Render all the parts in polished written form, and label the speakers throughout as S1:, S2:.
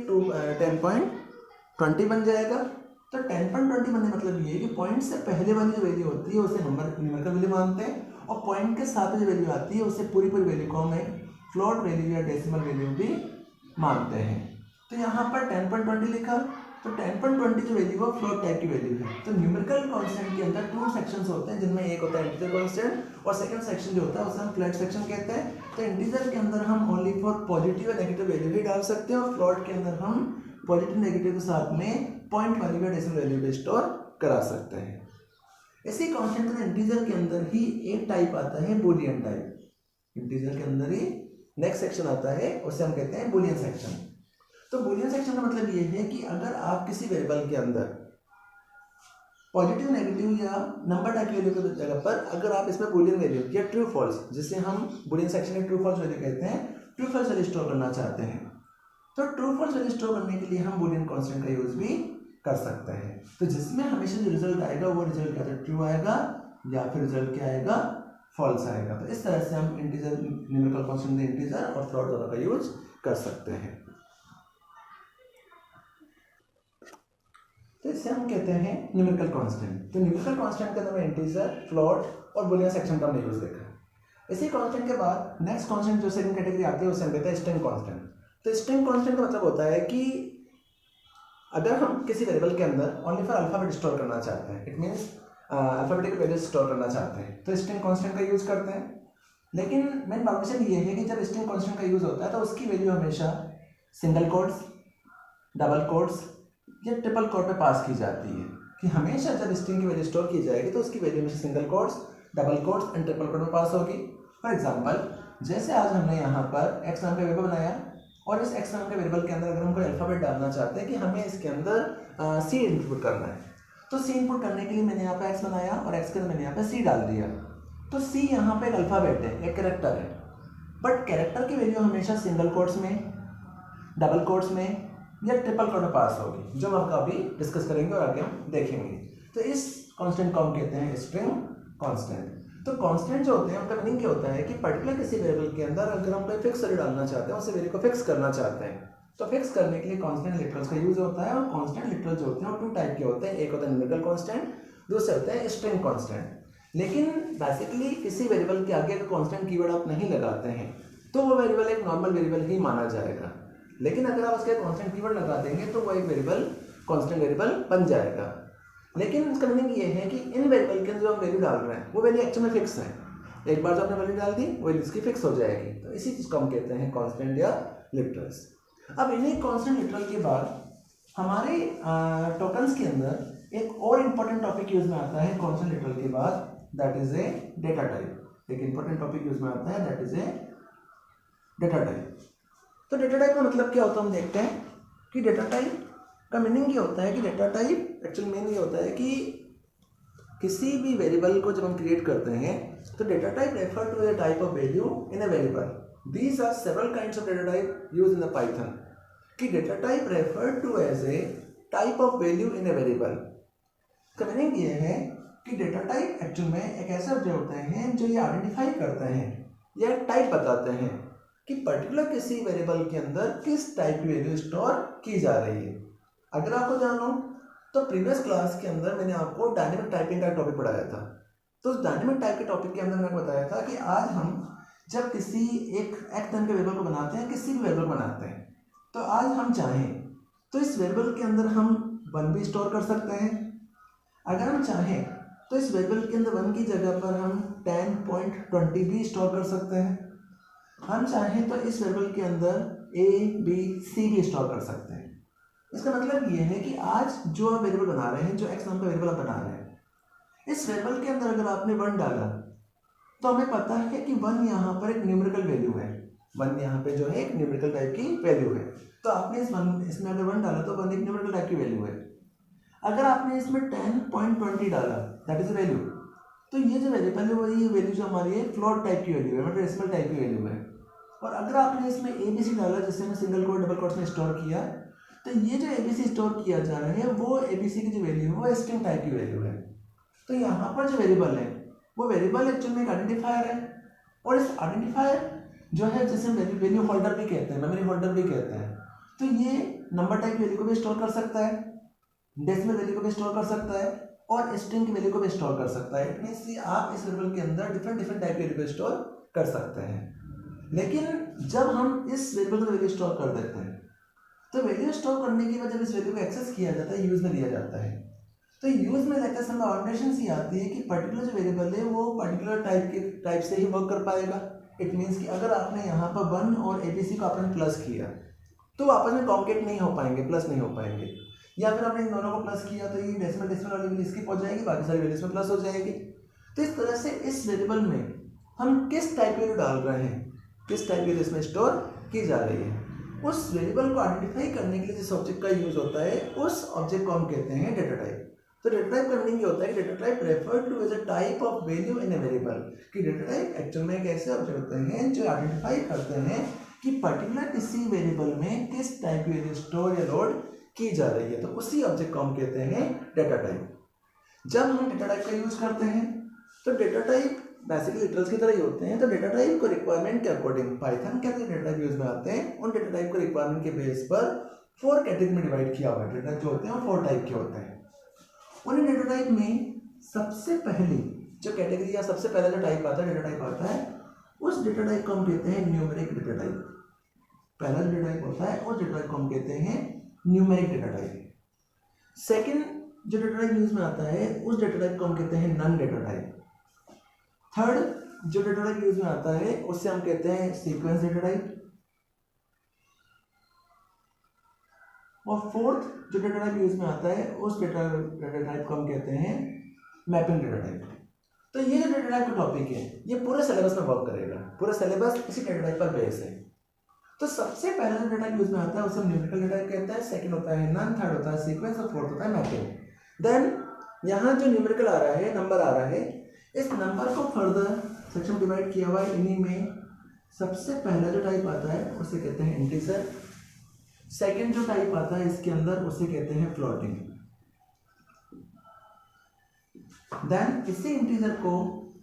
S1: 10.20 बन जाएगा। तो 10.20 बनने मतलब ये है कि पॉइंट से पहले वाली जो वैल्यू होती है उसे न्यूमेरिकल वैल्यू मानते हैं, और पॉइंट के साथ जो वैल्यू आती है उसे पूरी वैल्यू को हम फ्लोट वैल्यू या डेसिमल वैल्यू भी मानते हैं। तो यहाँ पर 10.20 लिखा, तो 10.20 जो वैल्यू है फ्लोट टाइप की वैल्यू है। तो न्यूमेरिकल कांस्टेंट के अंदर 2 सेक्शंस होते हैं, जिनमें एक होता है इंटीजर कांस्टेंट और सेकंड सेक्शन जो होता है उसे हम फ्लैट सेक्शन कहते हैं। तो इंटीजर के अंदर हम ओनली फॉर पॉजिटिव और नेगेटिव वैल्यू ही डाल सकते हैं, और फ्लोट के अंदर हम पॉजिटिव नेगेटिव के साथ में पॉइंट वैल्यू या डेसिमल वैल्यू भी स्टोर करा सकते हैं। इसी कांस्टेंट का इंटीजर के अंदर ही एक टाइप आता है बूलियन टाइप। इंटीजर के अंदर ही नेक्स्ट सेक्शन आता है, उसे हम कहते हैं बूलियन सेक्शन। तो बूलियन सेक्शन का मतलब ये है कि अगर आप किसी वेरिएबल के अंदर पॉजिटिव नेगेटिव या नंबर टाइप वैल्यू की जगह पर अगर आप इसमें बूलियन वैल्यू या ट्रू फॉल्स, जिसे हम बूलियन सेक्शन में ट्रू फॉल्स वैल्यू कहते हैं, ट्रू फॉल्स वैल्यू स्टोर करना चाहते हैं, तो ट्रू फॉल्स वैल्यू स्टोर करने के लिए हम बूलियन कांस्टेंट का यूज भी कर सकते हैं। तो जिसमें हमेशा जो रिजल्ट आएगा वो रिजल्ट क्या ट्रू आएगा या फिर रिजल्ट क्या आएगा फॉल्स आएगा। तो इस तरह से हम इंटीजर न्यूमेरिकल कांस्टेंट इंटीजर और फ्लोट दोनों का यूज कर सकते हैं। तो इससे हम कहते हैं न्यूमेरिकल कांस्टेंट। तो न्यूमेरिकल कांस्टेंट के अंदर इंटीजर, फ्लोट और बूलियन सेक्शन का हमने यूज देखा। इसी कांस्टेंट के बाद नेक्स्ट कांस्टेंट जो सेकंड कैटेगरी आती है उसे हम कहते हैं स्ट्रिंग कांस्टेंट। तो स्ट्रिंग कांस्टेंट का मतलब होता है कि अगर हम किसी वेरिएबल के अंदर ओनली फॉर अल्फाबेट स्टोर करना चाहते हैं, it means alphabetical values store करना चाहते हैं, तो स्ट्रिंग कांस्टेंट का यूज करते हैं। लेकिन मेन बाउंडेशन ये है कि जब स्ट्रिंग कांस्टेंट का यूज होता है तो उसकी वैल्यू हमेशा सिंगल कोट्स, डबल कोट्स या ट्रिपल कोट में पास की जाती है। कि हमेशा जब स्ट्रिंग की वैल्यू स्टोर की जाएगी तो उसकी वैल्यू हमेशा single quotes, double quotes and triple quote में पास होगी। फॉर एग्जांपल, जैसे आज हमने यहाँ पर एक्स नाम का वेरिएबल बनाया, और इस एक्स नाम के वेरिएबल के अंदर अगर हम कोई अल्फाबेट डालना चाहते हैं कि हमें इसके अंदर सी इनपुट करना है, तो सी इनपुट करने के लिए मैंने यहाँ पे एक्स बनाया और एक्स के अंदर मैंने यहाँ पे सी डाल दिया। तो सी यहाँ पे एक अल्फाबेट है, एक कैरेक्टर है, बट कैरेक्टर की वैल्यू हमेशा सिंगल कोट्स में, डबल कोट्स में या ट्रिपल कोट में पास होगी, जो हम आपका अभी डिस्कस करेंगे और आगे हम देखेंगे। तो इस कांस्टेंट को हम कहते हैं स्ट्रिंग कांस्टेंट। तो कांस्टेंट जो होते हैं उनका मीनिंग क्या होता है कि पर्टिकुलर किसी वेरिएबल के अंदर अगर हम कोई फिक्स वैल्यू डालना चाहते हैं, उस वैल्यू को फिक्स करना चाहते हैं, तो फिक्स करने के लिए कांस्टेंट लिटरल्स का यूज होता है। और कांस्टेंट लिटरल जो होते हैं वो 2 टाइप के होते हैं, एक होता है न्यूमेरिकल कांस्टेंट, दूसरे होते हैं स्ट्रिंग कांस्टेंट। लेकिन बेसिकली किसी वेरिएबल के आगे अगर कांस्टेंट कीवर्ड आप नहीं लगाते हैं तो वो वेरिएबल एक नॉर्मल वेरिएबल ही माना जाएगा। लेकिन अगर आप उसके कांस्टेंट कीवर्ड लगा देंगे तो वो एक वेरिएबल कांस्टेंट वेरिएबल बन जाएगा। लेकिन इसका मीनिंग ये है कि इन वेरिएबल के अंदर जो हम वैल्यू डाल रहे हैं वो वैल्यू एक्चुअल में फिक्स है। एक बार जो आपने वैल्यू डाल दी वो इसकी फिक्स हो जाएगी। तो इसी चीज को हम कहते हैं कांस्टेंट या लिटरल्स। अब इन्हीं कांस्टेंट लिटरल के बाद हमारे टोकन्स के अंदर एक और इंपॉर्टेंट टॉपिक यूज में आता है कांस्टेंट लिटरल के बाद, that is a data type. एक इंपॉर्टेंट टॉपिक यूज में आता है, that is a data type. तो डेटा टाइप का मतलब क्या होता है हम देखते हैं कि डेटा टाइप का मीनिंग ये होता है कि डेटा टाइप एक्चुअल मीनिंग ये होता है कि किसी भी वेरिएबल को जब हम क्रिएट करते हैं तो data type refer to a type of value in a variable. These are several kinds of data type used in the Python. कि data type referred to as a type of value in a variable. का meaning ये है कि data type actual में एक ऐसे object होते हैं जो ये आइडेंटिफाई करते हैं या टाइप बताते हैं कि पर्टिकुलर किसी वेरिएबल के अंदर किस टाइप की वैल्यू स्टोर की जा रही है। अगर आपको जानो तो प्रीवियस क्लास के अंदर मैंने आपको डायनेमिक टाइपिंग का टॉपिक पढ़ाया था। तो उस डायनेमिक टाइप के टॉपिक के अंदर मैंने बताया था कि आज हम जब किसी एक नाम के वेरिएबल को बनाते हैं, किसी भी वेरिएबल बनाते हैं, तो आज हम चाहें तो इस वेरिएबल के अंदर हम 1 भी स्टोर कर सकते हैं। अगर हम चाहें तो इस वेरिएबल के अंदर 1 की जगह पर हम 10.20 भी स्टोर कर सकते हैं। हम चाहें तो इस वेरिएबल के अंदर A, B, C भी स्टोर कर सकते हैं। इसका मतलब ये है कि आज जो आप वेरिएबल बना रहे हैं, जो x नाम का वेरिएबल आप बना रहे हैं, इस वेरिएबल के अंदर अगर आपने 1 डाला तो हमें पता है कि 1 यहाँ पर एक न्यूमेरिकल वैल्यू है। 1 यहाँ पे जो है एक न्यूमेरिकल टाइप की वैल्यू है। तो आपने इसमें अगर 1 डाला तो 1 एक न्यूमेरिकल टाइप की वैल्यू है। अगर आपने इसमें 10.20 डाला, दैट इज वैल्यू, तो ये जो वेरिएबल है वही वैल्यू जो हमारी है फ्लोट टाइप की वैल्यू है, मतलब डेसिमल टाइप की वैल्यू है। और अगर आपने इसमें ABC डाला, जिससे हमने सिंगल कोट डबल कोट्स में स्टोर किया, तो ये जो ABC स्टोर किया जा रहा है वो ABC की जो वैल्यू है वो स्ट्रिंग टाइप की वैल्यू है। तो यहाँ पर जो वेरिएबल है वो वेरिएबल एक्चुअल में एक आइडेंटिफायर है, और इस आइडेंटिफायर जो है जिसे वैल्यू होल्डर भी कहते हैं, मेमोरी होल्डर भी कहते हैं। तो ये नंबर टाइप वैल्यू को भी स्टोर कर सकता है, डेसिमल वैल्यू को भी स्टोर कर सकता है और स्ट्रिंग की वैल्यू को भी स्टोर कर सकता है। इट मींस कि आप इस वेरिएबल के अंदर डिफरेंट डिफरेंट टाइप की वैल्यू को स्टोर कर सकते हैं। लेकिन जब हम इस वेरिएबल को वैल्यू स्टोर कर देते हैं तो वैल्यू स्टोर करने के बाद जब इस वैल्यू को एक्सेस किया जाता है, यूज में लिया जाता है, तो यूज में लेते समय ऑर्डिनेशन सी आती है कि पर्टिकुलर जो वेरिएबल है वो पर्टिकुलर टाइप से ही वर्क कर पाएगा। इट मीन्स कि अगर आपने यहाँ पर 1 और एबीसी को आपने प्लस किया तो आपस में कॉन्केट नहीं हो पाएंगे, प्लस नहीं हो पाएंगे। या फिर आपने इन दोनों को प्लस किया तो ये डेसिमल डेसिमल वाली वैल्यू स्किप हो जाएगी, बाकी सारी वैल्यूज में प्लस हो जाएगी। तो इस तरह से इस वेरिएबल में हम किस टाइप की वैल्यू डाल रहे हैं, किस टाइप की वैल्यू इसमें स्टोर की जा रही है, उस वेरिएबल को आइडेंटिफाई करने के लिए जिस ऑब्जेक्ट का यूज होता है उस ऑब्जेक्ट को हम कहते हैं डेटा टाइप। तो डेटा टाइप का मीनिंग ये होता है कि data type refer to as a type of value in a variable. कि डेटा टाइप एक्चुअल में एक ऐसे ऑब्जेक्ट होते हैं जो आइडेंटिफाई करते हैं कि पर्टिकुलर किसी वेरिएबल में किस टाइप की वैल्यू स्टोर या लोड की जा रही है, तो उसी ऑब्जेक्ट को हम कहते हैं डेटा टाइप। जब हम डेटा टाइप का यूज करते हैं तो डेटा टाइप बेसिकली लिटरल्स की तरह ही होते हैं। तो डेटा टाइप को रिक्वायरमेंट के अकॉर्डिंग पाइथन के अंदर डेटा टाइप यूज में आते हैं। उन डेटा टाइप को रिक्वायरमेंट के बेस पर 4 कैटेगरी में डिवाइड किया हुआ है। डेटा टाइप जो होते हैं वो 4 टाइप के होते हैं। उन डेटा टाइप में सबसे पहली जो कैटेगरी या सबसे पहला जो टाइप आता है, डेटा टाइप आता है, उस डेटा टाइप को हम कहते हैं न्यूमेरिक डेटा टाइप। पहला जो डेटा टाइप होता है उस डेटा टाइप को हम कहते हैं न्यूमेरिक डेटा टाइप। सेकंड जो डेटा टाइप यूज में आता है उस डेटा टाइप को हम कहते हैं नन डेटा टाइप। थर्ड जो डेटा टाइप यूज में आता है उससे हम कहते हैं सीक्वेंस डेटा टाइप। और फोर्थ जो डेटा टाइप यूज में आता है उस डेटा टाइप को हम कहते हैं मैपिंग डेटा टाइप। तो ये जो डेटा टाइप का टॉपिक है ये पूरे सिलेबस में वर्क करेगा, पूरा सिलेबस इसी डेटा टाइप पर बेस है। तो सबसे पहला जो डेटा टाइप यूज में आता है उसे हम न्यूमेरिकल डेटा टाइप कहते हैं, सेकंड होता है नन, थर्ड होता है सीक्वेंस और फोर्थ होता है मैपिंग। देन यहाँ जो न्यूमेरिकल आ रहा है, नंबर आ रहा है, इस नंबर को फर्दर सेक्शन डिवाइड किया हुआ है। इन्हीं में सबसे पहला जो टाइप आता है उसे कहते हैं इंटीजर। सेकंड जो टाइप आता है इसके अंदर उसे कहते हैं फ्लोटिंग। देन इसी इंटीजर को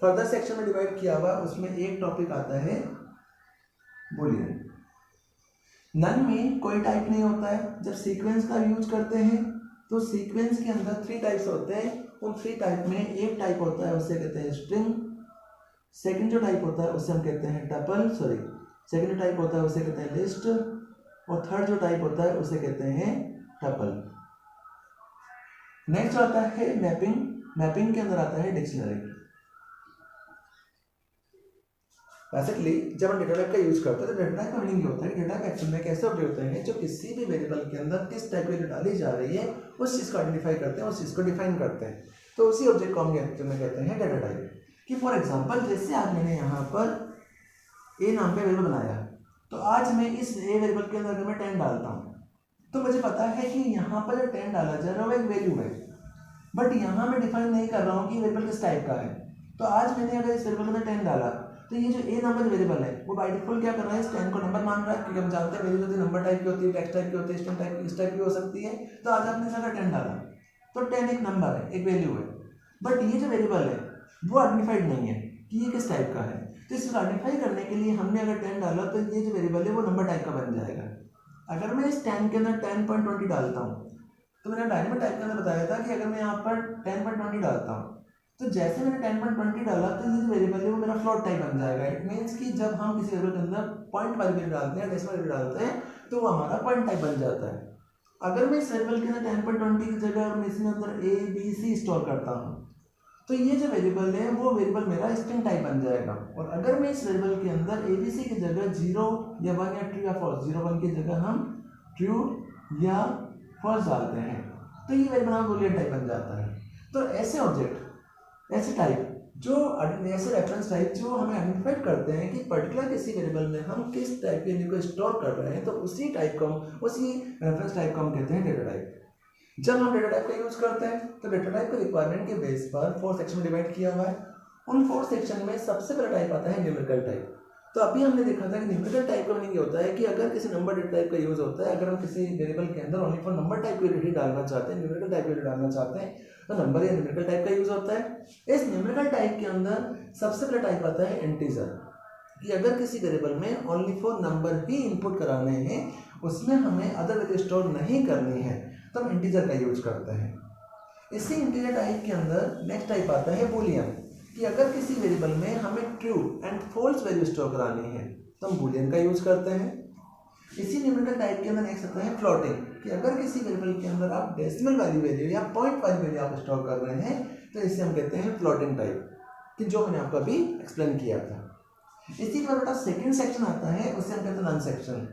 S1: फर्दर सेक्शन में डिवाइड किया हुआ, उसमें एक टॉपिक आता है बूलियन। नन में कोई टाइप नहीं होता है। जब सीक्वेंस का यूज करते हैं तो सीक्वेंस के अंदर 3 टाइप्स होते हैं। उन 3 टाइप में एक टाइप होता है उसे कहते हैं स्ट्रिंग, सेकंड जो टाइप होता है उसे हम कहते हैं टपल, सेकंड जो टाइप होता है उसे कहते हैं लिस्ट, और थर्ड जो टाइप होता है उसे कहते हैं टपल। नेक्स्ट आता है मैपिंग। मैपिंग के अंदर आता है डिक्शनरी। बेसिकली जब हम डेटा टाइप का यूज करते हैं तो डेटा टाइप का मीनिंग ये होता है कि डेटा टाइप एक्चुअल में कैसे ऑब्जेक्ट होते हैं जो किसी भी वेरिएबल के अंदर किस टाइप की वैल्यू डाली जा रही है उस चीज़ को आइडेंटिफाई करते हैं, उस चीज़ को डिफाइन करते हैं। तो उसी ऑब्जेक्ट को हम एक्चुअल में कहते हैं डेटा टाइप। कि फॉर एग्जाम्पल जैसे आज मैंने यहाँ पर ए नाम पे वेरिएबल बनाया, तो आज मैं इस ए वेरिएबल के अंदर अगर मैं 10 डालता हूँ तो मुझे पता है कि यहाँ पर जो 10 डाला जा रहा है वो एक वैल्यू है, बट यहाँ मैं डिफाइन नहीं कर रहा हूँ कि वेरिएबल किस टाइप का है। तो आज मैंने अगर इस वेरिएबल में 10 डाला तो ये जो ए नंबर वेरिएबल है वो बाय डिफॉल्ट क्या कर रहा है, इस 10 को नंबर मान रहा है, क्योंकि हम जानते हैं वैल्यू नंबर टाइप की होती है, टेक्स्ट टाइप की होती है, स्ट्रिंग टाइप की, इस टाइप की हो सकती है। तो आज आपने अगर 10 डाला तो 10 एक नंबर है, एक वैल्यू है, बट ये जो वेरिएबल है वो आइडेंटिफाइड नहीं है कि ये किस टाइप का है। तो इसको आइडेंटिफाई करने के लिए हमने अगर 10 डाला तो ये जो वेरिएबल है वो नंबर टाइप का बन जाएगा। अगर मैं इस 10 के अंदर 10.20 डालता हूँ तो मैंने डायनेमिक टाइप के अंदर बताया था कि अगर मैं यहाँ पर 10.20 डालता हूँ तो जैसे मैंने 10.20 डाला तो ये जो वेरिएबल है वो मेरा फ्लोट टाइप बन जाएगा। इट मीन्स कि जब हम किसी वेरिएबल के अंदर पॉइंट वाली वैल्यू डालते हैं, डेसिमल वैल्यू डालते हैं, तो वो हमारा पॉइंट टाइप बन जाता है। अगर मैं इस वेरिएबल के अंदर 10.20 की जगह मैं इसमें अंदर ए बी सी स्टोर करता हूँ तो ये जो वेरिएबल है वो वेरिएबल मेरा स्ट्रिंग टाइप बन जाएगा। और अगर मैं इस वेरिएबल के अंदर एबीसी की जगह 0 या 1 या ट्रू या फॉल्स, 0 1 की जगह हम ट्रू या फॉल्स डालते हैं तो ये वेरिएबल हमारा बूलियन टाइप बन जाता है। तो ऐसे ऑब्जेक्ट, ऐसे टाइप जो ऐसे रेफरेंस टाइप जो हमें आइडेंटिफाइड करते हैं कि पर्टिकुलर किसी वेरिएबल में हम किस टाइप के वैल्यू को स्टोर कर रहे हैं, तो उसी टाइप को हम, उसी रेफरेंस टाइप को हम कहते हैं डेटा टाइप। जब हम डेटा टाइप का यूज करते हैं तो डेटा टाइप को रिक्वायरमेंट के बेस पर 4 सेक्शन में डिवाइड किया हुआ है। उन 4 सेक्शन में सबसे पहला टाइप आता है न्यूमेरिकल टाइप। तो अभी हमने देखा था कि न्यूमेरिकल टाइप का मीनिंग ये होता है कि अगर किसी नंबर डेटा टाइप का यूज होता है, अगर हम किसी वेरिएबल के अंदर ओनली फॉर नंबर टाइप की वैल्यू डालना चाहते हैं, न्यूमेरिकल टाइप की वैल्यू डालना चाहते हैं, तो नंबर या न्यूमेरिकल टाइप का यूज होता है। इस न्यूमेरिकल टाइप के अंदर सबसे पहला टाइप आता है इंटीजर, कि अगर किसी वेरिएबल में only for number he input कराने हैं उसमें हमें अदर वैल्यू स्टोर नहीं करनी है तो हम इंटीजर का यूज करते हैं। इसी इंटीजर टाइप के अंदर नेक्स्ट टाइप आता है बूलियन, कि अगर किसी वेरिएबल में हमें true and false value store करानी है तो हम बूलियन का यूज करते हैं। इसी न्यूमेरिकल टाइप के अंदर नेक्स्ट आता है फ्लोटिंग, कि अगर किसी वेरिएबल के अंदर आप डेसिमल वैल्यू या पॉइंट वैल्यू आप स्टोर कर रहे हैं तो इसे हम कहते हैं फ्लोटिंग टाइप, कि जो मैंने आपको अभी एक्सप्लेन किया था। इसी पर बेटा सेकेंड सेक्शन आता है, उसे हम कहते हैं नन सेक्शन,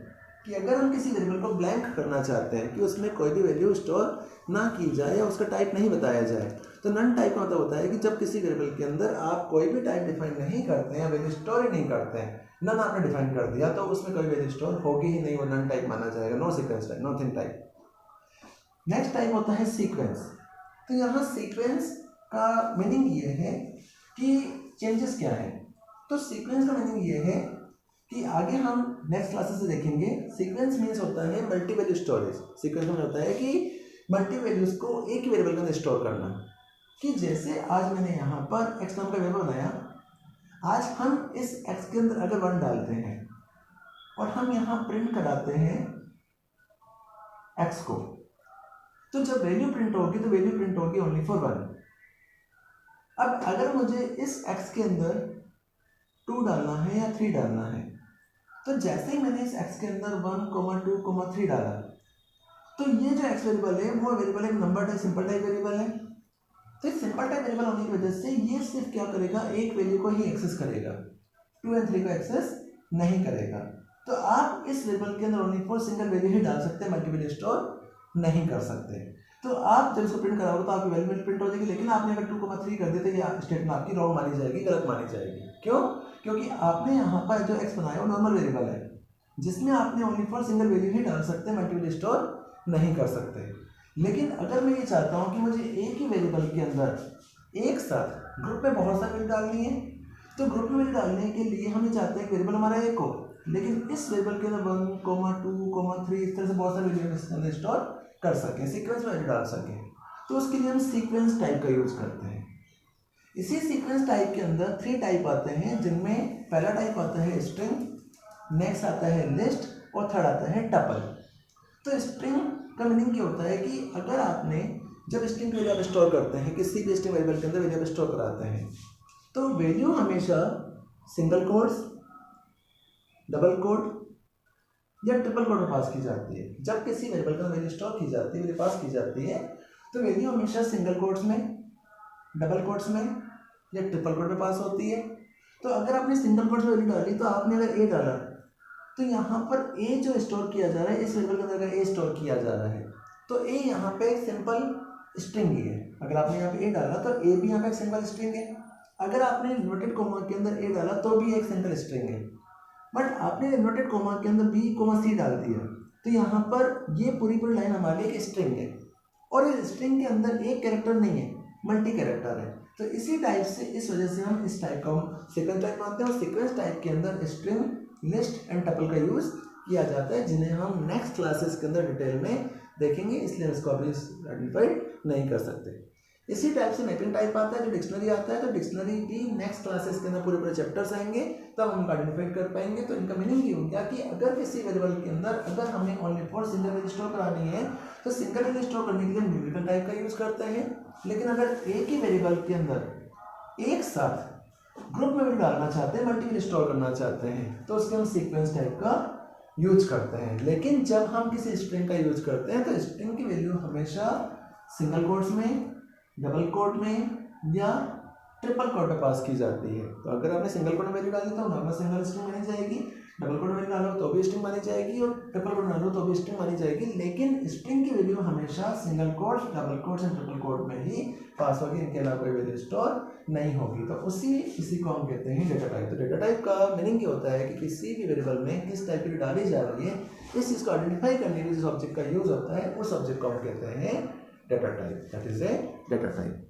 S1: कि अगर हम किसी वेरिएबल को ब्लैंक करना चाहते हैं कि उसमें कोई भी वैल्यू स्टोर ना की जाए या उसका टाइप नहीं बताया जाए, तो नन टाइप का मतलब होता है कि जब किसी वेरिएबल के अंदर आप कोई भी टाइप डिफाइन नहीं करते हैं या वैल्यू स्टोर ही नहीं करते हैं, नन आपने डिफाइन कर दिया तो उसमें कोई वैल्यू स्टोर होगी ही नहीं, वो नन टाइप माना जाएगा, no sequence type, no thing type. Next type होता है सीक्वेंस। तो यहाँ सीक्वेंस का मीनिंग ये है कि चेंजेस क्या है। तो सीक्वेंस का मीनिंग ये है कि आगे हम नेक्स्ट क्लासेस से देखेंगे। सीक्वेंस मीन्स होता है मल्टी वैल्यू स्टोरेज। सीक्वेंस में होता है कि मल्टी वैल्यूज को एक ही वेरिएबल के अंदर स्टोर करना, कि जैसे आज मैंने यहाँ पर एक्स नाम का वेरिएबल बनाया, आज हम इस एक्स के अंदर अगर 1 डालते हैं और हम यहाँ प्रिंट कराते हैं एक्स को, तो जब वैल्यू प्रिंट होगी तो वैल्यू प्रिंट होगी ओनली फॉर 1। अब अगर मुझे इस एक्स के अंदर 2 डालना है या 3 डालना है, तो जैसे ही मैंने इस एक्स के अंदर 1, 2, 3 डाला, तो ये जो एक्स वेरिएबल है वो वेरिएबल एक number type simple type variable है। तो इस सिंपल टाइप वेरिएबल होने की वजह से ये सिर्फ क्या करेगा, एक वैल्यू को ही एक्सेस करेगा, 2 और 3 को एक्सेस नहीं करेगा। तो आप इस वेरिएबल के अंदर ओनली फॉर सिंगल वैल्यू ही डाल सकते हैं, मल्टी वैल्यू स्टोर नहीं कर सकते। तो आप जब इसको प्रिंट कराओगे तो आपकी वैल्यू प्रिंट हो जाएगी, लेकिन आपने अगर 2, 3 कर देते तो स्टेटमेंट आपकी रॉन्ग मानी जाएगी, गलत मानी जाएगी। क्यों? क्योंकि आपने यहाँ पर जो एक्स बनाया वो नॉर्मल वेरिएबल है, जिसमें आपने ओनली फॉर सिंगल वैल्यू ही डाल सकते हैं, मल्टी वैल्यू स्टोर नहीं कर सकते। लेकिन अगर मैं ये चाहता हूँ कि मुझे एक ही वेरिएबल के अंदर एक साथ ग्रुप में बहुत सारी वैल्यू डालनी है, तो ग्रुप में वैल्यू डालने के लिए हम ये चाहते हैं कि वेरिएबल हमारा एक हो, लेकिन इस वेरिएबल के अंदर 1, 2, 3 इस तरह से बहुत सारे वैल्यू इसके अंदर स्टोर कर सकें, सीक्वेंस में वैल्यू डाल सकें। तो उसके लिए हम सीक्वेंस टाइप का यूज करते हैं। इसी सीक्वेंस टाइप के अंदर 3 टाइप आते हैं, जिनमें पहला टाइप आता है स्ट्रिंग, नेक्स्ट आता है लिस्ट और थर्ड आता है टपल। तो स्ट्रिंग का मीनिंग क्या होता है कि अगर आपने जब स्ट्रिंग वैल्यू आप स्टोर करते हैं, किसी भी स्ट्रिंग वेरिएबल के अंदर वैल्यू आप स्टोर कराते हैं, तो वैल्यू हमेशा सिंगल कोट्स, डबल कोट या ट्रिपल कोट में पास की जाती है। जब किसी वेरिएबल का वैल्यू स्टोर की जाती है, वैल्यू पास की जाती है, तो वैल्यू हमेशा सिंगल कोट्स में, डबल कोट्स में या ट्रिपल कोट में पास होती है। तो अगर आपने सिंगल कोट्स में वैल्यू डाली, तो आपने अगर ए डाला, तो यहाँ पर ए जो स्टोर किया जा रहा है, इस वेरिएबल के अंदर ए स्टोर किया जा रहा है, तो ए यहाँ पे एक सिंपल स्ट्रिंग ही है। अगर आपने यहाँ पे ए डाला तो ए भी यहाँ पे एक सिंपल स्ट्रिंग है। अगर आपने इन्वर्टेड कोमा के अंदर ए डाला तो भी एक सिंपल स्ट्रिंग है। बट आपने इन्वर्टेड कोमा के अंदर बी, सी डाल दिया, तो यहाँ पर ये पूरी लाइन हमारी एक स्ट्रिंग है, और इस स्ट्रिंग के अंदर एक कैरेक्टर नहीं है, मल्टी कैरेक्टर है। तो इसी टाइप से, इस वजह से हम इस टाइप का हम सीक्वेंस टाइप मानते हैं, और सीक्वेंस टाइप के अंदर स्ट्रिंग, लिस्ट एंड टपल का यूज किया जाता है, जिन्हें हम नेक्स्ट क्लासेस के अंदर डिटेल में देखेंगे, इसलिए इसको अभी आइडेंटिफाइड नहीं कर सकते। इसी टाइप से मैपिंग टाइप आता है, जो डिक्शनरी आता है, तो डिक्शनरी भी नेक्स्ट क्लासेस के अंदर पूरे चैप्टर्स आएंगे, तब हम आइडेंटिफाइड कर पाएंगे। तो इनका मीनिंग ये हो गया कि अगर किसी वेरिएबल के अंदर अगर हमें only for single value store करानी है, तो सिंगल वैल्यू स्टोर करने के लिए न्यूमेरिकल टाइप का यूज करते हैं। लेकिन अगर एक ही वेरिएबल के अंदर एक साथ ग्रुप में वैल्यू डालना चाहते हैं, मल्टी वैल्यू स्टोर करना चाहते हैं, तो उसके हम सीक्वेंस टाइप का यूज करते हैं। लेकिन जब हम किसी स्ट्रिंग का यूज करते हैं, तो स्ट्रिंग की वैल्यू हमेशा सिंगल कोट्स में, डबल कोट में या ट्रिपल कोट में पास की जाती है। तो अगर आपने सिंगल कोट में वैल्यू डाली तो नॉर्मल सिंगल स्ट्रिंग मानी जाएगी, डबल कोट में वैल्यू डालो तो भी स्ट्रिंग मानी जाएगी, और ट्रिपल कोट में डालो तो भी स्ट्रिंग मानी जाएगी। लेकिन स्ट्रिंग की वैल्यू हमेशा single quote, double quote and triple quote में ही पास होगी, इनके अलावा कोई वैल्यू स्टोर नहीं होगी। तो इसी को हम कहते हैं डेटा टाइप। तो डेटा टाइप का मीनिंग क्या होता है कि किसी भी वेरिएबल में किस टाइप की डाली जा रही है, इस चीज़ को आइडेंटिफाई करने के लिए जिस ऑब्जेक्ट का यूज होता है, उस ऑब्जेक्ट को हम कहते हैं data type. That is a data type.